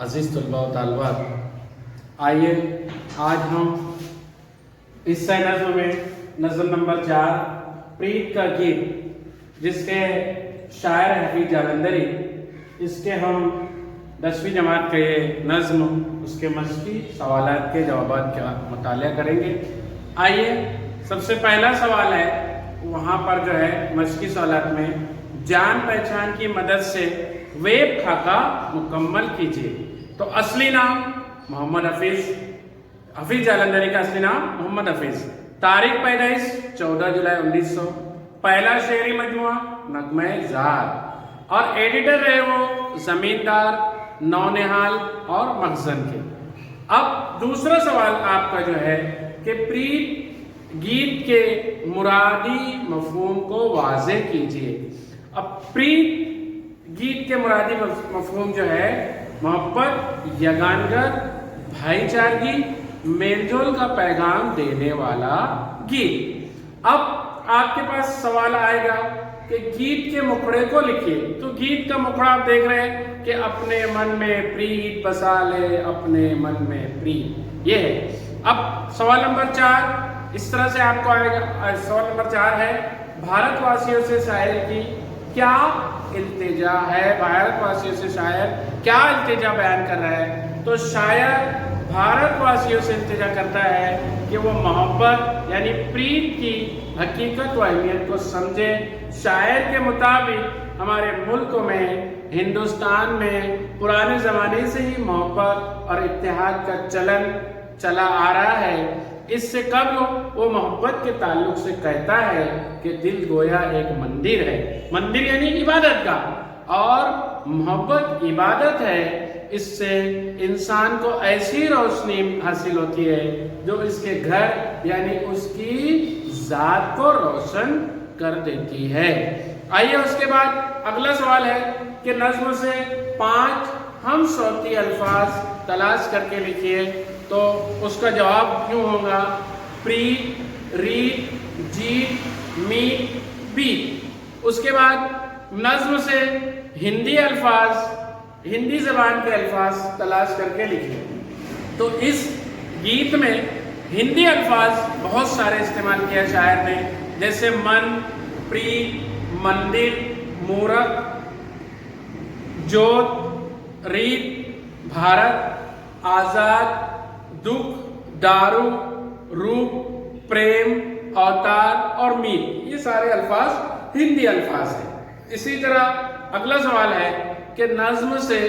अजीज़ तलबा व तालिबात, आइए आज हम इस नज़्म में नज़्म नंबर 4 प्रीत का गीत जिसके शायर हफीज जालंधरी, इसके हम 10वीं जमात का ये नज़्म उसके मशक़ी सवालात के जवाबात का मुतालिया करेंगे। आइए सबसे पहला सवाल है, वहाँ पर जो है मशक़ी सवालात में जान पहचान की मदद से वेब खाका मुकम्मल कीजिए। तो असली नाम मोहम्मद हफीज जालंधरी का असली नाम मोहम्मद हफीज। तारीख पैदाइश 14 जुलाई 1900। पहला शेरी मजमुआ नगमे ज़ार और एडिटर रहे वो ज़मींदार, नौनिहाल और मखज़न के। अब दूसरा सवाल आपका जो है कि प्रीत गीत के मुरादी मफ़हूम को वाज़े कीजिए। अब प्रीत गीत के मुरादी मफ़हूम जो है मोहब्बत, यगानगर, भाईचारगी, मेलजोल का पैगाम देने वाला गीत। अब आपके पास सवाल आएगा कि गीत के मुखड़े को लिखिए। तो गीत का मुखड़ा आप देख रहे हैं कि अपने मन में प्रीत बसा ले, अपने मन में प्रीत, ये है। अब सवाल नंबर 4 इस तरह से आपको आएगा। सवाल नंबर 4 है, भारतवासियों से शायर की क्या इल्तिजा है। भारतवासियों से शायर क्या इल्तिजा बयान कर रहा है। तो शायर भारतवासियों से इल्तिजा करता है कि वो मोहब्बत यानी प्रीत की हकीकत व अहमियत को समझे। शायर के मुताबिक हमारे मुल्क में, हिंदुस्तान में पुराने ज़माने से ही मोहब्बत और इत्तेहाद का चलन चला आ रहा है। इससे कबल वो मोहब्बत के ताल्लुक से कहता है कि दिल गोया एक मंदिर है। मंदिर यानी इबादत का, और मोहब्बत इबादत है। इससे इंसान को ऐसी रोशनी हासिल होती है जो इसके घर यानी उसकी ज़ात को रोशन कर देती है। आइए उसके बाद अगला सवाल है कि नज़्म से 5 हम सौती अल्फाज तलाश करके लिखिए। तो उसका जवाब क्यों होगा, प्रीत, रीत, जीत, मीत, बीत। उसके बाद नज़्म से हिंदी अल्फाज, हिंदी ज़बान के अल्फाज तलाश करके लिखिए। तो इस गीत में हिंदी अल्फाज बहुत सारे इस्तेमाल किया शायर ने, जैसे मन, प्रीत, मंदिर, मूरत, जोत, रीत, भारत, आज़ाद, दुख, दारू, रूप, प्रेम, अवतार और मीत, ये सारे अल्फाज हिंदी अल्फाज हैं। इसी तरह अगला सवाल है कि नज़्म से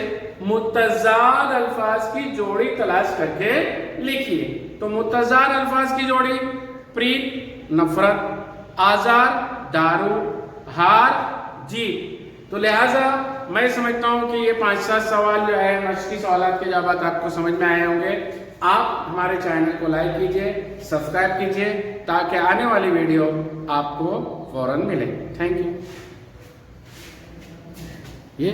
मुतज़ाद अल्फाज की जोड़ी तलाश करके लिखिए। तो मुतज़ाद अल्फाज की जोड़ी प्रीत, नफरत, आज़ाद, दारू, हार, जीत। तो लिहाजा मैं समझता हूँ कि ये 5-7 सवाल जो है मशक़ी सवालात के जवाब आपको समझ में आए होंगे। आप हमारे चैनल को लाइक कीजिए, सब्सक्राइब कीजिए ताकि आने वाली वीडियो आपको फौरन मिले। Thank you. ये